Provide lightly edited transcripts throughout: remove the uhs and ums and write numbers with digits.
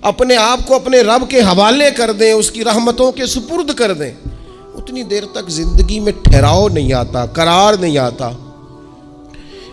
اپنے آپ کو اپنے رب کے حوالے کر دیں، اس کی رحمتوں کے سپرد کر دیں، اتنی دیر تک زندگی میں ٹھہراؤ نہیں آتا، قرار نہیں آتا۔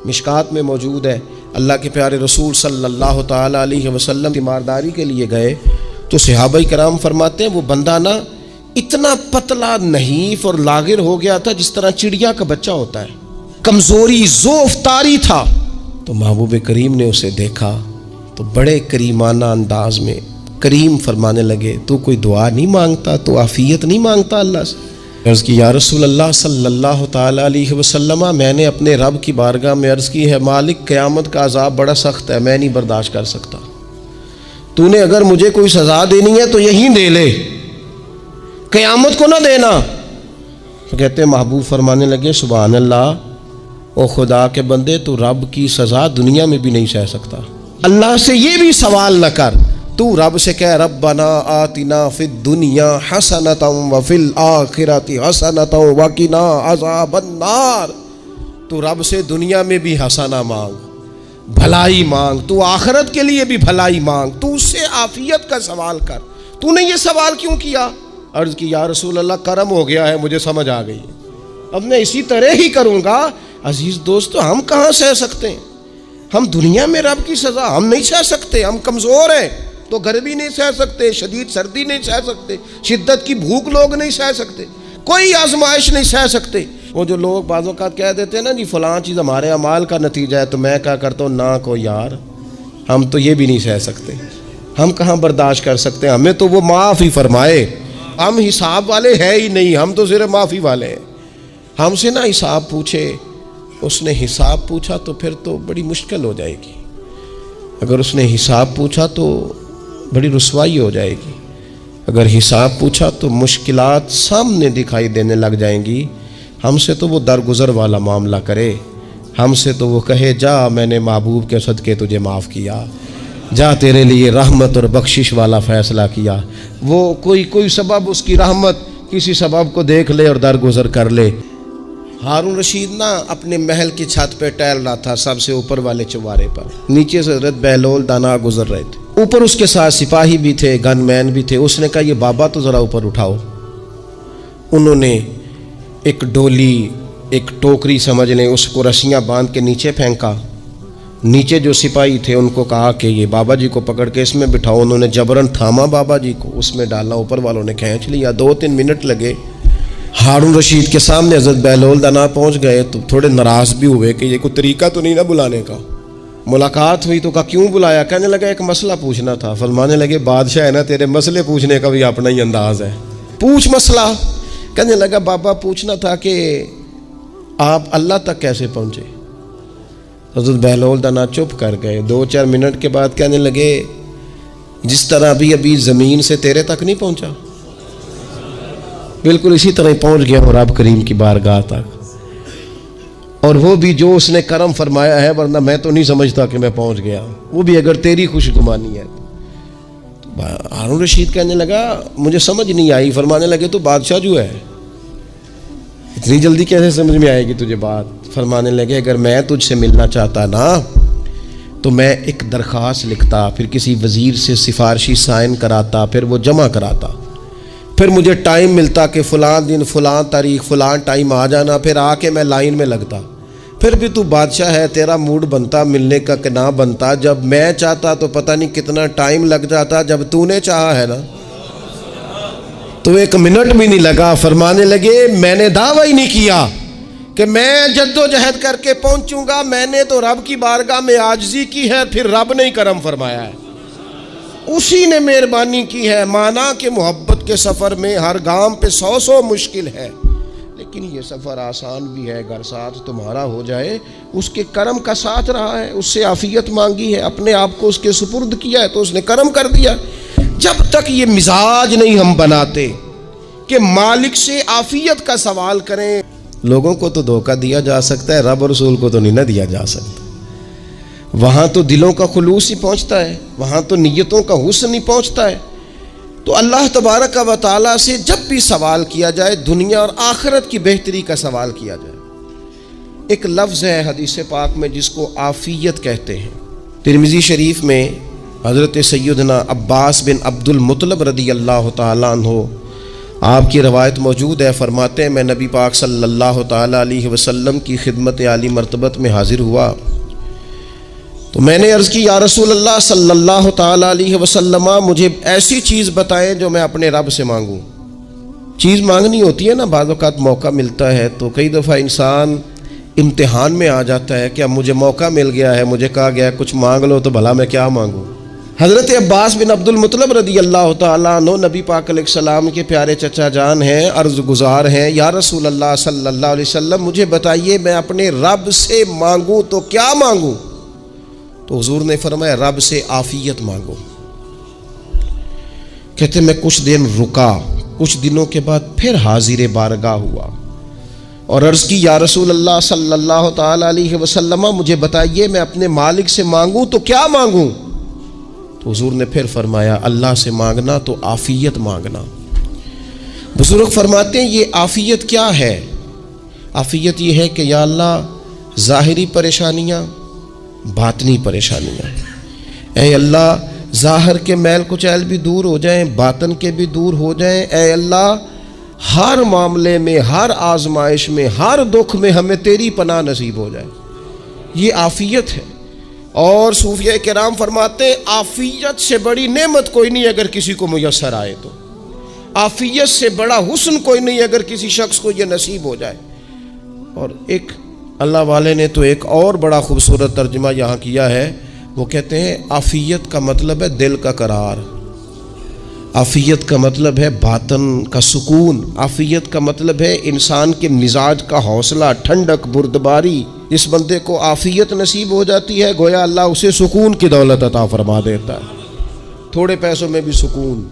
مشکات میں موجود ہے، اللہ کے پیارے رسول صلی اللہ تعالیٰ علیہ وسلم تیمارداری کے لیے گئے تو صحابہ کرام فرماتے ہیں وہ بندہ نا اتنا پتلا نحیف اور لاغر ہو گیا تھا جس طرح چڑیا کا بچہ ہوتا ہے، کمزوری ضعف طاری تھا۔ تو محبوب کریم نے اسے دیکھا تو بڑے کریمانہ انداز میں کریم فرمانے لگے، تو کوئی دعا نہیں مانگتا، تو عافیت نہیں مانگتا اللہ سے؟ عرض کی یا رسول اللہ صلی اللہ تعالیٰ علیہ وسلم، میں نے اپنے رب کی بارگاہ میں عرض کی ہے مالک قیامت کا عذاب بڑا سخت ہے، میں نہیں برداشت کر سکتا، تو نے اگر مجھے کوئی سزا دینی ہے تو یہیں دے لے، قیامت کو نہ دینا۔ تو کہتے ہیں محبوب فرمانے لگے سبحان اللہ، او خدا کے بندے تو رب کی سزا دنیا میں بھی نہیں سہ سکتا، اللہ سے یہ بھی سوال نہ کر، تو رب سے کہہ ربنا آتنا فی الدنیا حسنۃ وفی الآخرۃ حسنۃ وقنا عذاب النار، تو رب سے دنیا میں بھی حسنہ مانگ، بھلائی مانگ، تو آخرت کے لیے بھی بھلائی مانگ، تو اس سے عافیت کا سوال کر۔ تو نے یہ سوال کیوں کیا؟ عرض کی یا رسول اللہ کرم ہو گیا ہے، مجھے سمجھ آ گئی، اب میں اسی طرح ہی کروں گا۔ عزیز دوستو، ہم کہاں سہ سکتے ہیں؟ ہم دنیا میں رب کی سزا ہم نہیں سہ سکتے، ہم کمزور ہیں تو گرمی نہیں سہ سکتے، شدید سردی نہیں سہ سکتے، شدت کی بھوک لوگ نہیں سہ سکتے، کوئی آزمائش نہیں سہ سکتے۔ وہ جو لوگ بعض اوقات کہہ دیتے ہیں نا جی فلاں چیز ہمارے اعمال کا نتیجہ ہے، تو میں کیا کرتا ہوں نہ کو یار، ہم تو یہ بھی نہیں سہ سکتے، ہم کہاں برداشت کر سکتے ہیں، ہمیں تو وہ معاف ہی فرمائے، ہم حساب والے ہیں ہی نہیں، ہم تو صرف معافی والے ہیں۔ ہم سے نہ حساب پوچھے، اس نے حساب پوچھا تو پھر تو بڑی مشکل ہو جائے گی، اگر اس نے حساب پوچھا تو بڑی رسوائی ہو جائے گی، اگر حساب پوچھا تو مشکلات سامنے دکھائی دینے لگ جائیں گی۔ ہم سے تو وہ درگزر والا معاملہ کرے، ہم سے تو وہ کہے جا میں نے محبوب کے صدقے تجھے معاف کیا، جا تیرے لیے رحمت اور بخشش والا فیصلہ کیا۔ وہ کوئی سبب اس کی رحمت کسی سبب کو دیکھ لے اور درگزر کر لے۔ ہارون رشید نا اپنے محل کی چھت پہ ٹہل رہا تھا، سب سے اوپر والے چوارے پر، نیچے سے حضرت بہلول دانا گزر رہے تھے، اوپر اس کے ساتھ سپاہی بھی تھے، گن مین بھی تھے۔ اس نے کہا یہ بابا تو ذرا اوپر اٹھاؤ۔ انہوں نے ایک ڈولی، ایک ٹوکری سمجھ لیں، اس کو رسیاں باندھ کے نیچے پھینکا۔ نیچے جو سپاہی تھے ان کو کہا کہ یہ بابا جی کو پکڑ کے اس میں بٹھاؤ، انہوں نے جبرن تھاما بابا جی کو، اس میں ڈالا، اوپر والوں نے کھینچ لیا۔ 2-3 منٹ لگے۔ ہارون رشید کے سامنے حضرت بہلول دانا پہنچ گئے تو تھوڑے ناراض بھی ہوئے کہ یہ کوئی طریقہ تو نہیں نا بلانے کا۔ ملاقات ہوئی تو کہا کیوں بلایا؟ کہنے لگا ایک مسئلہ پوچھنا تھا۔ فرمانے لگے بادشاہ ہے نا، تیرے مسئلے پوچھنے کا بھی اپنا ہی انداز ہے، پوچھ مسئلہ۔ کہنے لگا بابا پوچھنا تھا کہ آپ اللہ تک کیسے پہنچے؟ حضرت بہلول دانا چپ کر گئے۔ 2-4 منٹ کے بعد کہنے لگے جس طرح ابھی زمین سے تیرے تک نہیں پہنچا، بالکل اسی طرح پہنچ گیا ہوں رب کریم کی بارگاہ تک، اور وہ بھی جو اس نے کرم فرمایا ہے، ورنہ میں تو نہیں سمجھتا کہ میں پہنچ گیا، وہ بھی اگر تیری خوش گمانی ہے۔ ہارون رشید کہنے لگا مجھے سمجھ نہیں آئی۔ فرمانے لگے تو بادشاہ جو ہے اتنی جلدی کیسے سمجھ میں آئے گی تجھے بات؟ فرمانے لگے اگر میں تجھ سے ملنا چاہتا نا تو میں ایک درخواست لکھتا، پھر کسی وزیر سے سفارشی سائن کراتا، پھر وہ جمع کراتا، پھر مجھے ٹائم ملتا کہ فلاں دن فلاں تاریخ فلاں ٹائم آ جانا، پھر آ کے میں لائن میں لگتا۔ پھر بھی تو بادشاہ ہے، تیرا موڈ بنتا ملنے کا کہ نہ بنتا، جب میں چاہتا تو پتہ نہیں کتنا ٹائم لگ جاتا، جب تو نے چاہا ہے نا تو 1 منٹ بھی نہیں لگا۔ فرمانے لگے میں نے دعویٰ ہی نہیں کیا کہ میں جد و جہد کر کے پہنچوں گا، میں نے تو رب کی بارگاہ میں عاجزی کی ہے، پھر رب نے ہی کرم فرمایا ہے، اسی نے مہربانی کی ہے۔ مانا کہ محبت کے سفر میں ہر گام پہ 100 مشکل ہے، لیکن یہ سفر آسان بھی ہے اگر ساتھ تمہارا ہو جائے۔ اس کے کرم کا ساتھ رہا ہے، اس سے عافیت مانگی ہے، اپنے آپ کو اس کے سپرد کیا ہے تو اس نے کرم کر دیا۔ جب تک یہ مزاج نہیں ہم بناتے کہ مالک سے عافیت کا سوال کریں، لوگوں کو تو دھوکہ دیا جا سکتا ہے، رب اور رسول کو تو نہیں نہ دیا جا سکتا۔ وہاں تو دلوں کا خلوص ہی پہنچتا ہے، وہاں تو نیتوں کا حسن ہی پہنچتا ہے۔ تو اللہ تبارک و تعالیٰ سے جب بھی سوال کیا جائے، دنیا اور آخرت کی بہتری کا سوال کیا جائے۔ ایک لفظ ہے حدیث پاک میں جس کو عافیت کہتے ہیں۔ ترمذی شریف میں حضرت سیدنا عباس بن عبد المطلب رضی اللہ تعالیٰ عنہ، آپ کی روایت موجود ہے، فرماتے ہیں میں نبی پاک صلی اللہ تعالیٰ علیہ وسلم کی خدمت عالی مرتبت میں حاضر ہوا تو میں نے عرض کی یا رسول اللہ صلی اللہ تعالیٰ علیہ وسلم، مجھے ایسی چیز بتائیں جو میں اپنے رب سے مانگوں۔ چیز مانگنی ہوتی ہے نا، بعض اوقات موقع ملتا ہے تو کئی دفعہ انسان امتحان میں آ جاتا ہے کہ اب مجھے موقع مل گیا ہے، مجھے کہا گیا کچھ مانگ لو تو بھلا میں کیا مانگوں۔ حضرت عباس بن عبد المطلب رضی اللہ تعالیٰ عنہ نبی پاک علیہ السلام کے پیارے چچا جان ہیں، عرض گزار ہیں یا رسول اللہ صلی اللہ علیہ وسلم مجھے بتائیے میں اپنے رب سے مانگوں تو کیا مانگوں؟ تو حضور نے فرمایا رب سے عافیت مانگو۔ کہتے میں کچھ دن رکا، کچھ دنوں کے بعد پھر حاضر بارگاہ ہوا اور عرض کی یا رسول اللہ صلی اللہ تعالیٰ علیہ وسلم مجھے بتائیے میں اپنے مالک سے مانگوں تو کیا مانگوں؟ تو حضور نے پھر فرمایا اللہ سے مانگنا تو عافیت مانگنا۔ بزرگ فرماتے ہیں یہ عافیت کیا ہے؟ عافیت یہ ہے کہ یا اللہ ظاہری پریشانیاں، باطنی پریشانیاں، اے اللہ ظاہر کے میل کچیل بھی دور ہو جائیں، باطن کے بھی دور ہو جائیں، اے اللہ ہر معاملے میں، ہر آزمائش میں، ہر دکھ میں ہمیں تیری پناہ نصیب ہو جائے۔ یہ عافیت ہے۔ اور صوفیہ کرام فرماتے ہیں عافیت سے بڑی نعمت کوئی نہیں اگر کسی کو میسر آئے تو، عافیت سے بڑا حسن کوئی نہیں اگر کسی شخص کو یہ نصیب ہو جائے۔ اور ایک اللہ والے نے تو ایک اور بڑا خوبصورت ترجمہ یہاں کیا ہے، وہ کہتے ہیں عافیت کا مطلب ہے دل کا قرار، عافیت کا مطلب ہے باطن کا سکون، عافیت کا مطلب ہے انسان کے مزاج کا حوصلہ، ٹھنڈک، بردباری۔ جس بندے کو عافیت نصیب ہو جاتی ہے گویا اللہ اسے سکون کی دولت عطا فرما دیتا ہے، تھوڑے پیسوں میں بھی سکون،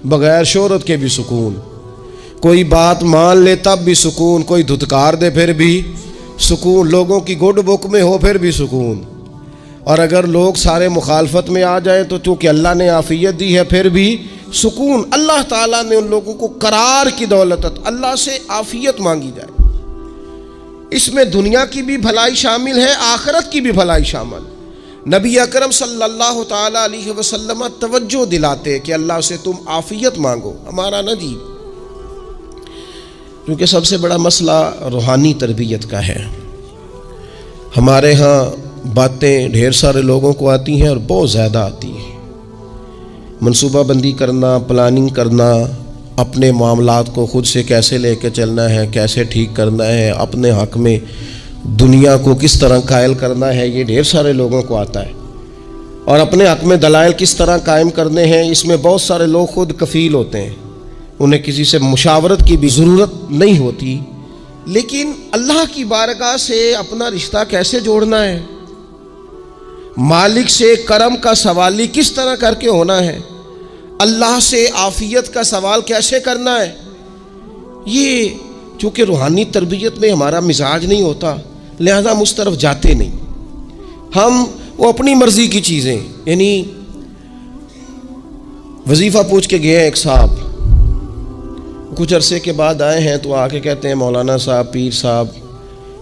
بغیر شہرت کے بھی سکون، کوئی بات مان لے تب بھی سکون، کوئی دھتکار دے پھر بھی سکون، لوگوں کی گڈ بک میں ہو پھر بھی سکون، اور اگر لوگ سارے مخالفت میں آ جائیں تو چونکہ اللہ نے عافیت دی ہے پھر بھی سکون۔ اللہ تعالیٰ نے ان لوگوں کو قرار کی دولت، اللہ سے عافیت مانگی جائے، اس میں دنیا کی بھی بھلائی شامل ہے، آخرت کی بھی بھلائی شامل۔ نبی اکرم صلی اللہ تعالیٰ علیہ وسلم توجہ دلاتے کہ اللہ سے تم عافیت مانگو، ہمارا نہ جی، کیونکہ سب سے بڑا مسئلہ روحانی تربیت کا ہے۔ ہمارے ہاں باتیں ڈھیر سارے لوگوں کو آتی ہیں اور بہت زیادہ آتی ہیں، منصوبہ بندی کرنا، پلاننگ کرنا، اپنے معاملات کو خود سے کیسے لے کے چلنا ہے، کیسے ٹھیک کرنا ہے، اپنے حق میں دنیا کو کس طرح قائل کرنا ہے، یہ ڈھیر سارے لوگوں کو آتا ہے، اور اپنے حق میں دلائل کس طرح قائم کرنے ہیں، اس میں بہت سارے لوگ خود کفیل ہوتے ہیں، انہیں کسی سے مشاورت کی بھی ضرورت نہیں ہوتی۔ لیکن اللہ کی بارگاہ سے اپنا رشتہ کیسے جوڑنا ہے، مالک سے کرم کا سوالی کس طرح کر کے ہونا ہے، اللہ سے عافیت کا سوال کیسے کرنا ہے، یہ چونکہ روحانی تربیت میں ہمارا مزاج نہیں ہوتا لہذا ہم اس طرف جاتے نہیں، ہم وہ اپنی مرضی کی چیزیں، یعنی وظیفہ پوچھ کے گئے ایک صاحب، کچھ عرصے کے بعد آئے ہیں تو آ کے کہتے ہیں مولانا صاحب، پیر صاحب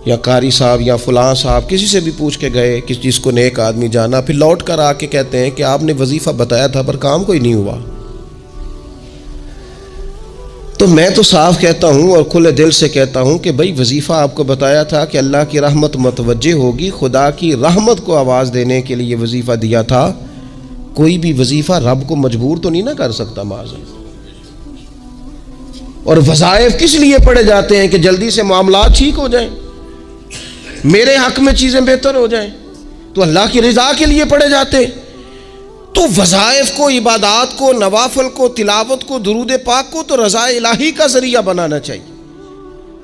یا قاری صاحب یا فلاں صاحب، کسی سے بھی پوچھ کے گئے کس چیز کو نیک آدمی جانا، پھر لوٹ کر آ کے کہتے ہیں کہ آپ نے وظیفہ بتایا تھا پر کام کوئی نہیں ہوا۔ تو میں تو صاف کہتا ہوں اور کھلے دل سے کہتا ہوں کہ بھائی وظیفہ آپ کو بتایا تھا کہ اللہ کی رحمت متوجہ ہوگی، خدا کی رحمت کو آواز دینے کے لیے وظیفہ دیا تھا، کوئی بھی وظیفہ رب کو مجبور تو نہیں نہ کر سکتا معاذ۔ اور وظائف کس لیے پڑھے جاتے ہیں کہ جلدی سے معاملات ٹھیک ہو جائیں، میرے حق میں چیزیں بہتر ہو جائیں، تو اللہ کی رضا کے لیے پڑھے جاتے ہیں۔ تو وظائف کو، عبادات کو، نوافل کو، تلاوت کو، درود پاک کو تو رضا الہی کا ذریعہ بنانا چاہیے،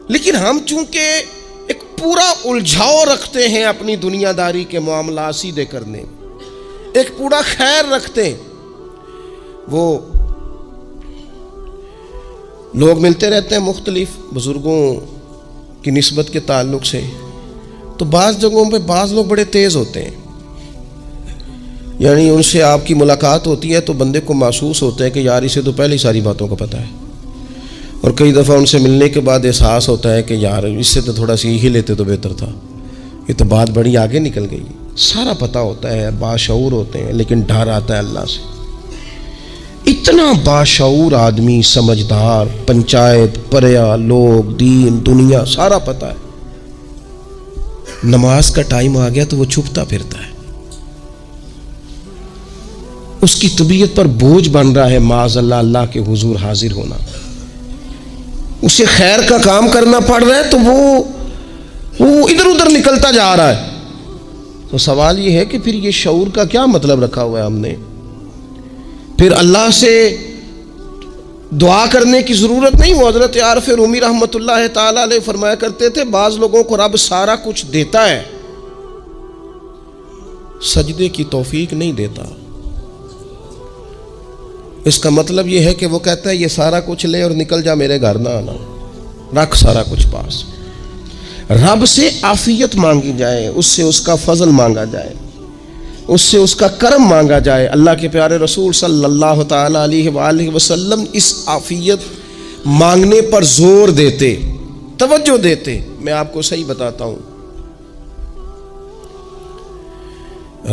لیکن ہم چونکہ ایک پورا الجھاؤ رکھتے ہیں اپنی دنیا داری کے معاملات سیدھے کرنے، ایک پورا خیر رکھتے ہیں، وہ لوگ ملتے رہتے ہیں مختلف بزرگوں کی نسبت کے تعلق سے، تو بعض جگہوں پہ بعض لوگ بڑے تیز ہوتے ہیں، یعنی ان سے آپ کی ملاقات ہوتی ہے تو بندے کو محسوس ہوتا ہے کہ یار اسے تو پہلے ہی ساری باتوں کا پتہ ہے، اور کئی دفعہ ان سے ملنے کے بعد احساس ہوتا ہے کہ یار اس سے تو تھوڑا سی ہی لیتے تو بہتر تھا، یہ تو بات بڑی آگے نکل گئی۔ سارا پتہ ہوتا ہے، باشعور ہوتے ہیں، لیکن ڈر آتا ہے اللہ سے۔ اتنا باشعور آدمی، سمجھدار، پنچایت، پریا، لوگ، دین، دنیا سارا پتہ ہے، نماز کا ٹائم آ گیا تو وہ چھپتا پھرتا ہے۔ اس کی طبیعت پر بوجھ بن رہا ہے معاذ اللہ اللہ کے حضور حاضر ہونا، اسے خیر کا کام کرنا پڑ رہا ہے تو وہ ادھر ادھر نکلتا جا رہا ہے۔ تو سوال یہ ہے کہ پھر یہ شعور کا کیا مطلب رکھا ہوا ہے ہم نے؟ پھر اللہ سے دعا کرنے کی ضرورت نہیں۔ وہ حضرت عارف رومی رحمۃ اللہ تعالی علیہ فرمایا کرتے تھے بعض لوگوں کو رب سارا کچھ دیتا ہے، سجدے کی توفیق نہیں دیتا۔ اس کا مطلب یہ ہے کہ وہ کہتا ہے یہ سارا کچھ لے اور نکل جا، میرے گھر نہ آنا، رکھ سارا کچھ پاس۔ رب سے عافیت مانگی جائے، اس سے اس کا فضل مانگا جائے، اس سے اس کا کرم مانگا جائے۔ اللہ کے پیارے رسول صلی اللہ تعالی علیہ وآلہ وسلم اس عافیت مانگنے پر زور دیتے، توجہ دیتے۔ میں آپ کو صحیح بتاتا ہوں،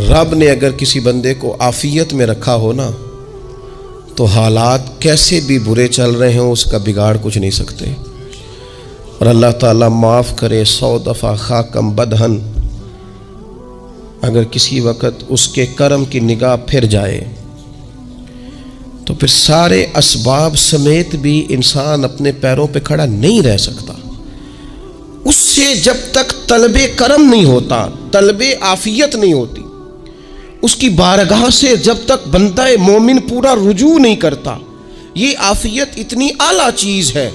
رب نے اگر کسی بندے کو عافیت میں رکھا ہو نا تو حالات کیسے بھی برے چل رہے ہوں اس کا بگاڑ کچھ نہیں سکتے۔ اور اللہ تعالیٰ معاف کرے، 100 دفعہ خاکم بدہن، اگر کسی وقت اس کے کرم کی نگاہ پھر جائے تو پھر سارے اسباب سمیت بھی انسان اپنے پیروں پہ کھڑا نہیں رہ سکتا۔ اس سے جب تک طلب کرم نہیں ہوتا، طلب عافیت نہیں ہوتی، اس کی بارگاہ سے جب تک بندہ مومن پورا رجوع نہیں کرتا، یہ عافیت اتنی اعلیٰ چیز ہے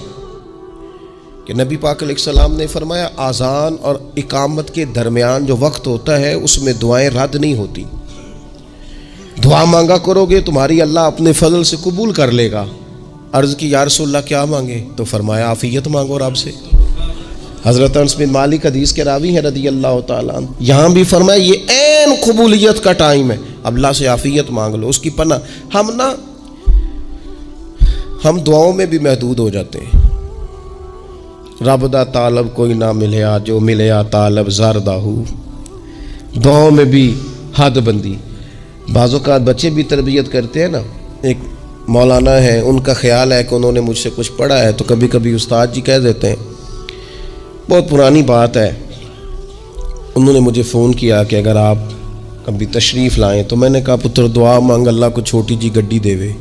کہ نبی پاک علیہ السلام نے فرمایا اذان اور اقامت کے درمیان جو وقت ہوتا ہے اس میں دعائیں رد نہیں ہوتی۔ دعا مانگا کرو گے تمہاری اللہ اپنے فضل سے قبول کر لے گا۔ عرض کی یا رسول اللہ کیا مانگے؟ تو فرمایا عافیت مانگو رب سے۔ حضرت انس بن مالک حدیث کے راوی ہیں رضی اللہ تعالیٰ عنہ، یہاں بھی فرمایا یہ عین قبولیت کا ٹائم ہے، اب اللہ سے عافیت مانگ لو، اس کی پناہ۔ ہم دعاؤں میں بھی محدود ہو جاتے ہیں۔ رب دا طالب کوئی نہ ملیا، جو ملیا طالب زردہ ہو۔ دعاؤں میں بھی حد بندی۔ بعض اوقات بچے بھی تربیت کرتے ہیں نا، ایک مولانا ہے، ان کا خیال ہے کہ انہوں نے مجھ سے کچھ پڑھا ہے تو کبھی کبھی استاد جی کہہ دیتے ہیں، بہت پرانی بات ہے، انہوں نے مجھے فون کیا کہ اگر آپ کبھی تشریف لائیں، تو میں نے کہا پتر دعا مانگ اللہ کو چھوٹی جی گڈی دے وے۔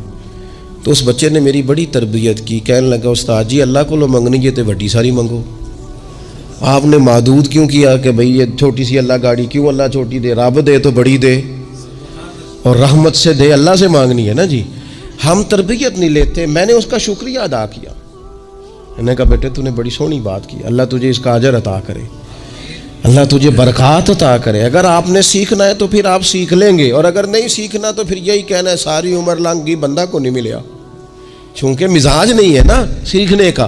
تو اس بچے نے میری بڑی تربیت کی، کہنے لگا استاد جی اللہ کو لو منگنی ہے تو بڑی ساری منگو، آپ نے محدود کیوں کیا کہ بھئی یہ چھوٹی سی اللہ گاڑی کیوں اللہ چھوٹی دے، رب دے تو بڑی دے اور رحمت سے دے، اللہ سے مانگنی ہے نا جی۔ ہم تربیت نہیں لیتے۔ میں نے اس کا شکریہ ادا کیا، میں نے کہا بیٹے تو نے بڑی سونی بات کی، اللہ تجھے اس کا اجر عطا کرے، اللہ تجھے برکات عطا کرے۔ اگر آپ نے سیکھنا ہے تو پھر آپ سیکھ لیں گے، اور اگر نہیں سیکھنا تو پھر یہی کہنا ہے ساری عمر لنگ گئی بندہ کو نہیں ملیا، چونکہ مزاج نہیں ہے نا سیکھنے کا۔